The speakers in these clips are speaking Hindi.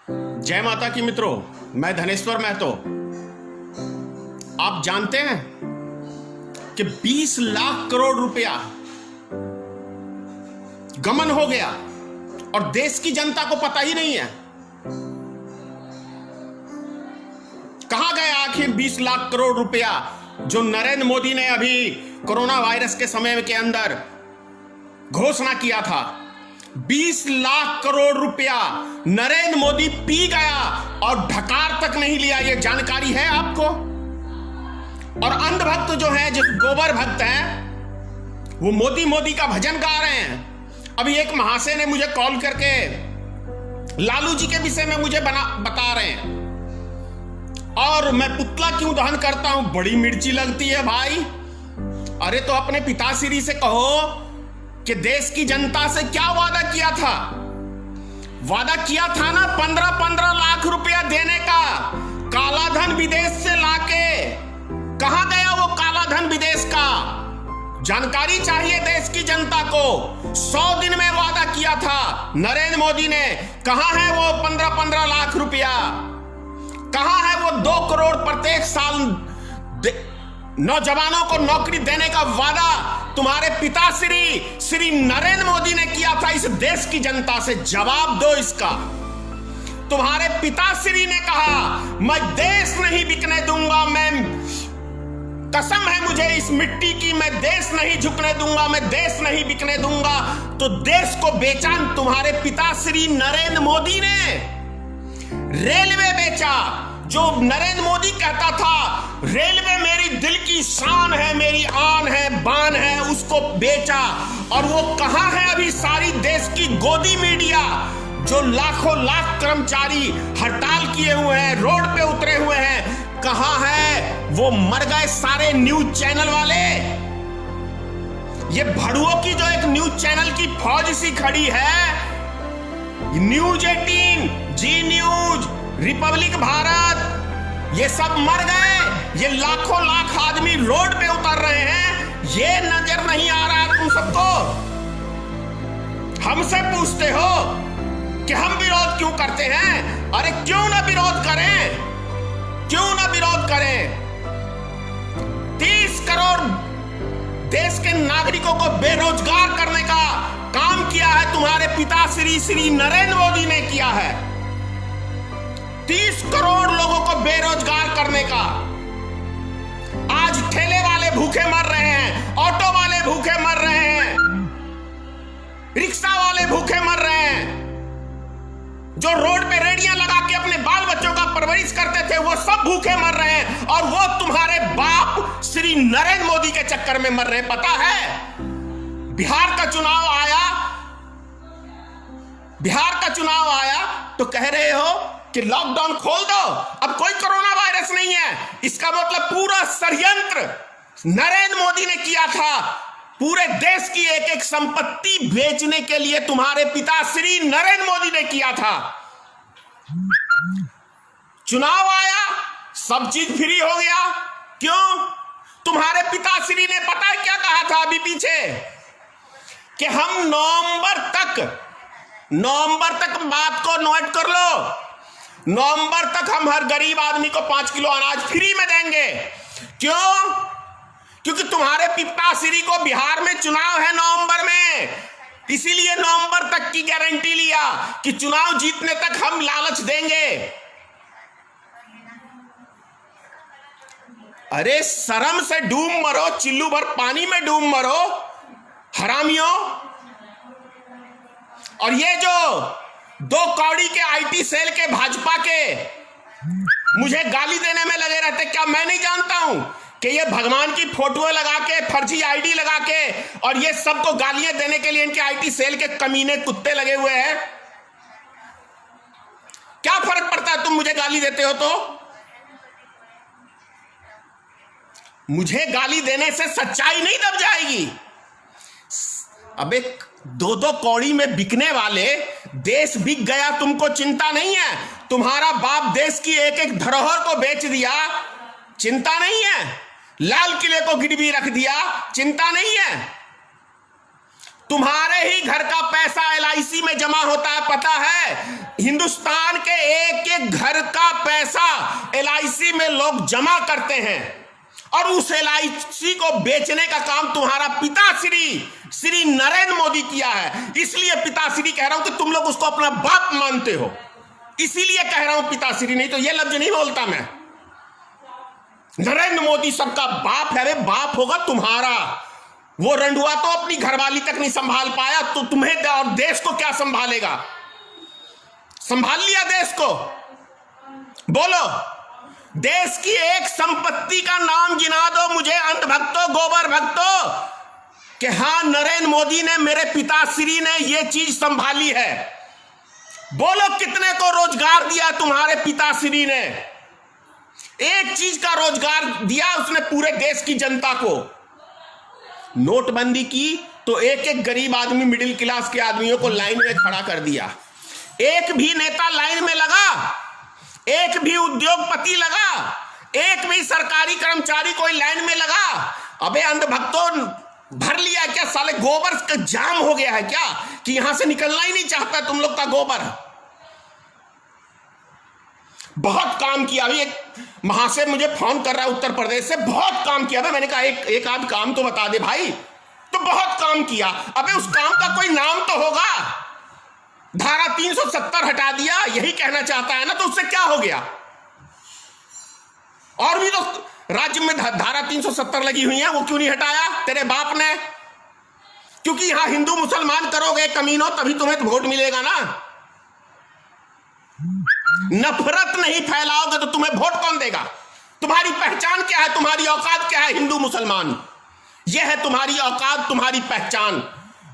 जय माता की मित्रों, मैं धनेश्वर महतो। आप जानते हैं कि 20 लाख करोड़ रुपया गमन हो गया और देश की जनता को पता ही नहीं है। कहां गया आखिर 20 लाख करोड़ रुपया जो नरेंद्र मोदी ने अभी कोरोना वायरस के समय के अंदर घोषणा किया था। 20 लाख करोड़ रुपया नरेंद्र मोदी पी गया और ढकार तक नहीं लिया। यह जानकारी है आपको? और अंधभक्त जो है, जो गोबर भक्त हैं, वो मोदी मोदी का भजन गा रहे हैं। अभी एक महाशय ने मुझे कॉल करके लालू जी के विषय में मुझे बता रहे हैं, और मैं पुतला क्यों दहन करता हूं, बड़ी मिर्ची लगती है भाई। अरे तो अपने पिताश्री से कहो कि देश की जनता से क्या वादा किया था। वादा किया था ना 15-15 लाख रुपया देने का, काला धन विदेश से लाके। कहां गया वो काला धन विदेश का? जानकारी चाहिए देश की जनता को। 100 दिन में वादा किया था नरेंद्र मोदी ने। कहां है वो 15-15 लाख रुपया? कहां है वो 2 करोड़ प्रत्येक साल नौजवानों को नौकरी देने का वादा तुम्हारे श्री नरेंद्र मोदी ने किया था इस देश की जनता से? जवाब दो इसका। तुम्हारे पिताश्री ने कहा, मैं देश नहीं बिकने दूंगा, मैं कसम है मुझे इस मिट्टी की, मैं देश नहीं झुकने दूंगा, मैं देश नहीं बिकने दूंगा। तो देश को बेचा तुम्हारे पिताश्री नरेंद्र मोदी ने। रेलवे बेचा, जो नरेंद्र मोदी कहता था रेलवे मेरी दिल की शान है, मेरी आन है, बान है, उसको बेचा। और वो कहां है अभी सारी देश की गोदी मीडिया, जो लाखों लाख कर्मचारी हड़ताल किए हुए हैं, रोड पे उतरे हुए हैं? कहां है वो? मर गए सारे न्यूज चैनल वाले। ये भड़ुओं की जो एक न्यूज चैनल की फौज सी खड़ी है, न्यूज 18, जी न्यूज, रिपब्लिक भारत, ये सब मर गए। ये लाखों लाख आदमी रोड पे उतर रहे हैं। ये नजर नहीं आ रहा तुम सबको? हमसे पूछते हो कि हम विरोध क्यों करते हैं? अरे क्यों ना विरोध करें, क्यों ना विरोध करें? 30 करोड़ देश के नागरिकों को बेरोजगार करने का काम किया है तुम्हारे पिता श्री नरेंद्र मोदी ने किया है। 30 करोड़ लोगों को बेरोजगार करने का। आज ठेले वाले भूखे मर रहे हैं, ऑटो वाले भूखे मर रहे हैं, रिक्शा वाले भूखे मर रहे हैं, जो रोड पे रेडियां लगा के अपने बाल बच्चों का परवरिश करते थे, वो सब भूखे मर रहे हैं। और वो तुम्हारे बाप श्री नरेंद्र मोदी के चक्कर में मर रहे हैं। पता है, बिहार का चुनाव आया तो कह रहे हो कि लॉकडाउन खोल दो, अब कोई कोरोना वायरस नहीं है। इसका मतलब पूरा षड्यंत्र नरेंद्र मोदी ने किया था। पूरे देश की एक एक संपत्ति बेचने के लिए तुम्हारे पिता श्री नरेंद्र मोदी ने किया था। चुनाव आया, सब चीज फ्री हो गया। क्यों? तुम्हारे पिताश्री ने पता है क्या कहा था अभी पीछे? कि हम नवंबर तक बात को नोट कर लो, नवंबर तक हम हर गरीब आदमी को 5 किलो अनाज फ्री में देंगे। क्यों? क्योंकि तुम्हारे पिताश्री को बिहार में चुनाव है नवंबर में, इसीलिए नवंबर तक की गारंटी लिया कि चुनाव जीतने तक हम लालच देंगे। अरे शर्म से डूब मरो, चिल्लू भर पानी में डूब मरो हरामियों। और ये जो 2 कौड़ी के आईटी सेल के भाजपा के मुझे गाली देने में लगे रहते, क्या मैं नहीं जानता हूं कि ये भगवान की फोटो लगा के, फर्जी आईडी लगा के, और ये सबको गालियां देने के लिए इनके आईटी सेल के कमीने कुत्ते लगे हुए हैं? क्या फर्क पड़ता है तुम मुझे गाली देते हो तो? मुझे गाली देने से सच्चाई नहीं दब जाएगी। अबे 2-2 कौड़ी में बिकने वाले, देश बिक गया, तुमको चिंता नहीं है? तुम्हारा बाप देश की एक एक धरोहर को बेच दिया, चिंता नहीं है? लाल किले को गिरवी रख दिया, चिंता नहीं है? तुम्हारे ही घर का पैसा LIC में जमा होता है, पता है? हिंदुस्तान के एक एक घर का पैसा LIC में लोग जमा करते हैं और उस LIC को बेचने का काम तुम्हारा पिताश्री नरेंद्र मोदी किया है। इसलिए पिताश्री कह रहा हूं कि तुम लोग उसको अपना बाप मानते हो, इसीलिए कह रहा हूं पिताश्री, नहीं तो ये लफ्ज नहीं बोलता मैं। नरेंद्र मोदी सबका बाप है, बाप होगा तुम्हारा। वो रंडुआ तो अपनी घरवाली तक नहीं संभाल पाया, तो तुम्हें और देश को क्या संभालेगा? संभाल लिया देश को? बोलो, देश की एक संपत्ति का नाम गिना दो मुझे, अंधभक्तों, गोबर भक्तों, कि हां नरेंद्र मोदी ने, मेरे पिताश्री ने ये चीज संभाली है। बोलो कितने को रोजगार दिया तुम्हारे पिताश्री ने? एक चीज का रोजगार दिया उसने पूरे देश की जनता को। नोटबंदी की तो एक एक गरीब आदमी, मिडिल क्लास के आदमियों को लाइन में खड़ा कर दिया। एक भी नेता लाइन में लगा, एक भी उद्योगपति लगा, एक भी सरकारी कर्मचारी कोई लाइन में लगा? अबे अंधभक्तों, भर लिया क्या? साले गोबर का जाम हो गया है क्या कि यहां से निकलना ही नहीं चाहता तुम लोग का गोबर? बहुत काम किया। अभी एक महाशय मुझे फोन कर रहा है उत्तर प्रदेश से, बहुत काम किया था। मैंने कहा एक आध काम तो बता दे भाई। तो बहुत काम किया। अबे उस काम का कोई नाम तो होगा। धारा 370 हटा दिया, यही कहना चाहता है ना? तो उससे क्या हो गया? और भी तो राज्य में धारा 370 लगी हुई है, वो क्यों नहीं हटाया तेरे बाप ने? क्योंकि यहां हिंदू मुसलमान करोगे कमीनों, तभी तुम्हें वोट मिलेगा ना। नफरत नहीं फैलाओगे तो तुम्हें वोट कौन देगा? तुम्हारी पहचान क्या है? तुम्हारी औकात क्या है? हिंदू मुसलमान, यह है तुम्हारी औकात, तुम्हारी पहचान।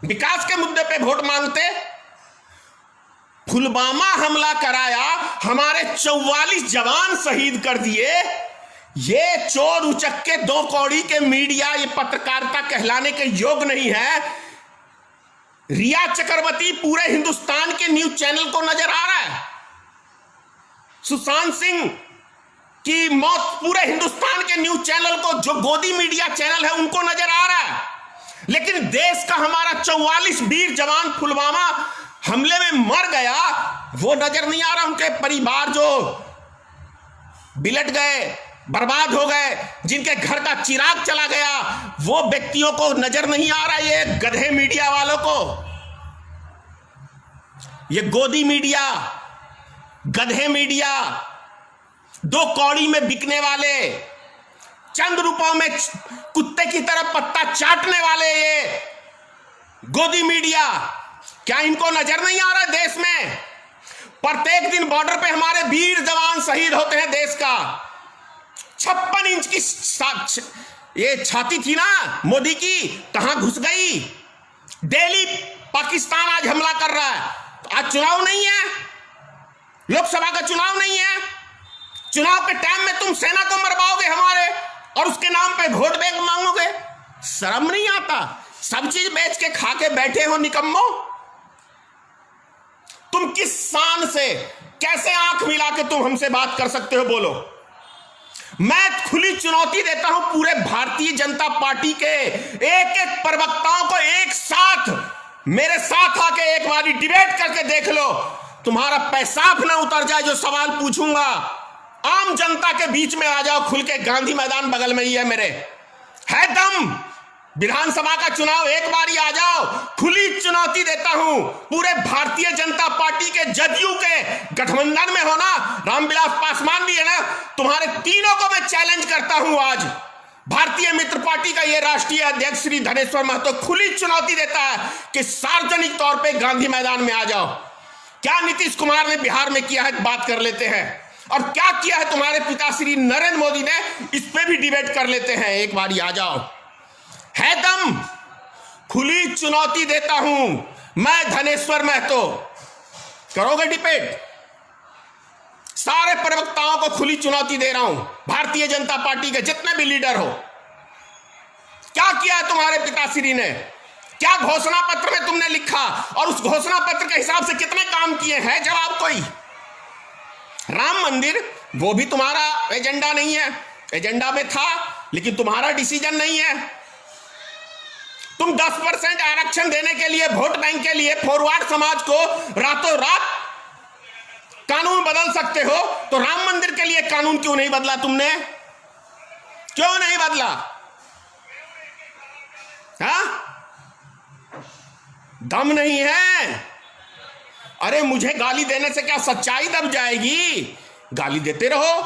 विकास के मुद्दे पे वोट मांगते। पुलवामा हमला कराया, हमारे 44 जवान शहीद कर दिए। ये चोर उचक्के दो कौड़ी के मीडिया, ये पत्रकारिता कहलाने के योग्य नहीं है। रिया चक्रवर्ती पूरे हिंदुस्तान के न्यूज चैनल को नजर आ रहा है। सुशांत सिंह की मौत पूरे हिंदुस्तान के न्यूज चैनल को, जो गोदी मीडिया चैनल है, उनको नजर आ रहा है। लेकिन देश का हमारा 44 वीर जवान पुलवामा हमले में मर गया, वो नजर नहीं आ रहा। उनके परिवार जो बिलट गए, बर्बाद हो गए, जिनके घर का चिराग चला गया, वो व्यक्तियों को नजर नहीं आ रहा। ये गधे मीडिया वालों को, ये गोदी मीडिया, गधे मीडिया, दो कौड़ी में बिकने वाले, चंद रुपयों में कुत्ते की तरह पत्ता चाटने वाले ये गोदी मीडिया, क्या इनको नजर नहीं आ रहा? देश में प्रत्येक दिन बॉर्डर पे हमारे वीर जवान शहीद होते हैं। देश का 56 इंच की ये छाती थी ना मोदी की, कहां घुस गई? दिल्ली पाकिस्तान आज हमला कर रहा है। आज चुनाव नहीं है, लोकसभा का चुनाव नहीं है। चुनाव के टाइम में तुम सेना को मरवाओगे हमारे, और उसके नाम पे वोट बैंक मांगोगे? शर्म नहीं आता? सब चीज बेच के खा के बैठे हो निकम्मो। तुम किस शान से, कैसे आंख मिला के तुम हमसे बात कर सकते हो? बोलो। मैं खुली चुनौती देता हूं पूरे भारतीय जनता पार्टी के एक एक प्रवक्ताओं को, एक साथ मेरे साथ आके एक बारी डिबेट करके देख लो। तुम्हारा पैसाब ना उतर जाए जो सवाल पूछूंगा। आम जनता के बीच में आ जाओ खुल के, गांधी मैदान बगल में ही है मेरे, है दम। विधानसभा का चुनाव एक बारी आ जाओ, खुली चुनौती देता हूं पूरे भारतीय जनता पार्टी के, जदयू के गठबंधन में हो ना, रामविलास पासवान भी है ना, तुम्हारे तीनों को मैं चैलेंज करता हूं। आज भारतीय मित्र पार्टी का ये राष्ट्रीय अध्यक्ष श्री धनेश्वर महतो खुली चुनौती देता है कि सार्वजनिक तौर पर गांधी मैदान में आ जाओ। क्या नीतीश कुमार ने बिहार में किया है, बात कर लेते हैं। और क्या किया है तुम्हारे पिता श्री नरेंद्र मोदी ने, इस पे भी डिबेट कर लेते हैं। एक बारी आ जाओ, है दम। खुली चुनौती देता हूं मैं धनेश्वर महतो, करोगे डिबेट? सारे प्रवक्ताओं को खुली चुनौती दे रहा हूं, भारतीय जनता पार्टी के जितने भी लीडर हो। क्या किया है तुम्हारे पिताश्री ने? क्या घोषणा पत्र में तुमने लिखा, और उस घोषणा पत्र के हिसाब से कितने काम किए हैं? जवाब कोई? राम मंदिर, वो भी तुम्हारा एजेंडा नहीं है। एजेंडा में था लेकिन तुम्हारा डिसीजन नहीं है। तुम 10% आरक्षण देने के लिए, वोट बैंक के लिए फॉरवर्ड समाज को रातों रात कानून बदल सकते हो, तो राम मंदिर के लिए कानून क्यों नहीं बदला तुमने? क्यों नहीं बदला? हाँ, दम नहीं है। अरे मुझे गाली देने से क्या सच्चाई दब जाएगी? गाली देते रहो,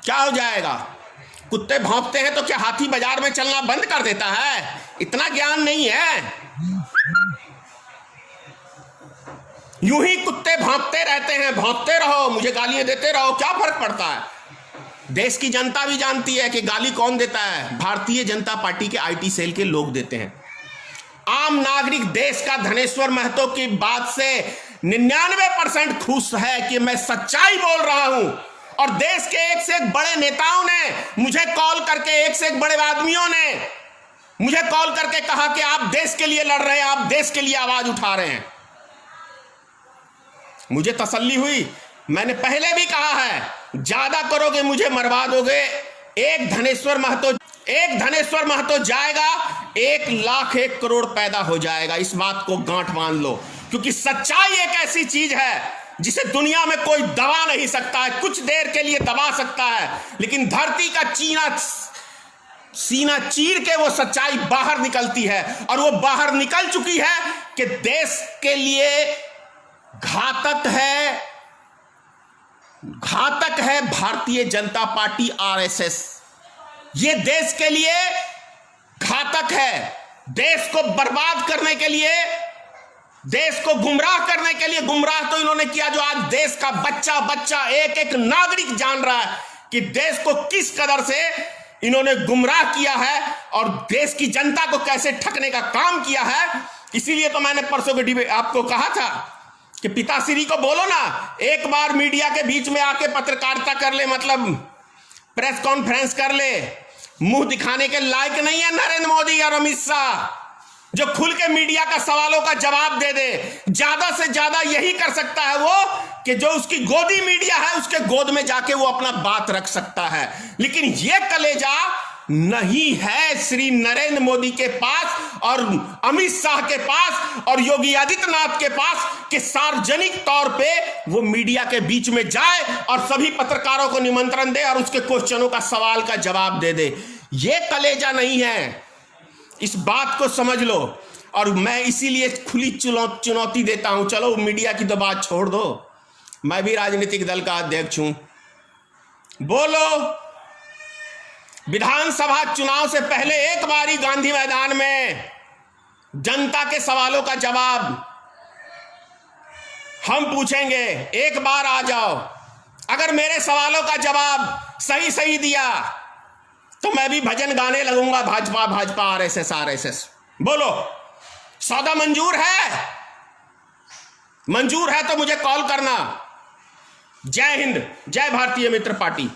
क्या हो जाएगा? कुत्ते भौंकते हैं तो क्या हाथी बाजार में चलना बंद कर देता है? इतना ज्ञान नहीं है। यूं ही कुत्ते भौंकते रहते हैं, भौंकते रहो, मुझे गालियां देते रहो, क्या फर्क पड़ता है? देश की जनता भी जानती है कि गाली कौन देता है। भारतीय जनता पार्टी के आईटी सेल के लोग देते हैं। आम नागरिक देश का धनेश्वर महतो की बात से 99% खुश है कि मैं सच्चाई बोल रहा हूं, और देश के एक से एक बड़े नेताओं ने मुझे कॉल करके, एक से एक बड़े आदमियों ने मुझे कॉल करके कहा कि आप देश के लिए लड़ रहे हैं, आप देश के लिए आवाज उठा रहे हैं। मुझे तसल्ली हुई। मैंने पहले भी कहा है, ज्यादा करोगे मुझे मरवा दोगे। एक धनेश्वर महतो जाएगा, 1,00,000 करोड़ पैदा हो जाएगा। इस बात को गांठ बांध लो, क्योंकि सच्चाई एक ऐसी चीज है जिसे दुनिया में कोई दबा नहीं सकता है। कुछ देर के लिए दबा सकता है, लेकिन धरती का सीना चीर के वो सच्चाई बाहर निकलती है, और वो बाहर निकल चुकी है कि देश के लिए घातक है भारतीय जनता पार्टी, आरएसएस। ये देश के लिए घातक है। देश को बर्बाद करने के लिए, देश को गुमराह करने के लिए, गुमराह तो इन्होंने किया जो आज देश का बच्चा बच्चा, एक एक नागरिक जान रहा है कि देश को किस कदर से इन्होंने गुमराह किया है और देश की जनता को कैसे ठगने का काम किया है। इसीलिए तो मैंने परसों के डिबेट आपको कहा था कि पिताश्री को बोलो ना, एक बार मीडिया के बीच में आके पत्रकारिता कर ले, मतलब प्रेस कॉन्फ्रेंस कर ले। मुंह दिखाने के लायक नहीं है नरेंद्र मोदी और अमित शाह, जो खुल के मीडिया का सवालों का जवाब दे दे। ज्यादा से ज्यादा यही कर सकता है वो कि जो उसकी गोदी मीडिया है उसके गोद में जाके वो अपना बात रख सकता है। लेकिन ये कलेजा नहीं है श्री नरेंद्र मोदी के पास और अमित शाह के पास और योगी आदित्यनाथ के पास कि सार्वजनिक तौर पे वो मीडिया के बीच में जाए और सभी पत्रकारों को निमंत्रण दे और उसके क्वेश्चनों का सवाल का जवाब दे दे। ये कलेजा नहीं है, इस बात को समझ लो। और मैं इसीलिए खुली चुनौती देता हूं, चलो मीडिया की तो बात छोड़ दो, मैं भी राजनीतिक दल का अध्यक्ष हूं। बोलो, विधानसभा चुनाव से पहले एक बारी गांधी मैदान में जनता के सवालों का जवाब हम पूछेंगे। एक बार आ जाओ, अगर मेरे सवालों का जवाब सही दिया तो मैं भी भजन गाने लगूंगा, भाजपा भाजपा आरएसएस आरएसएस। बोलो, सौदा मंजूर है? मंजूर है तो मुझे कॉल करना। जय हिंद, जय भारतीय मित्र पार्टी।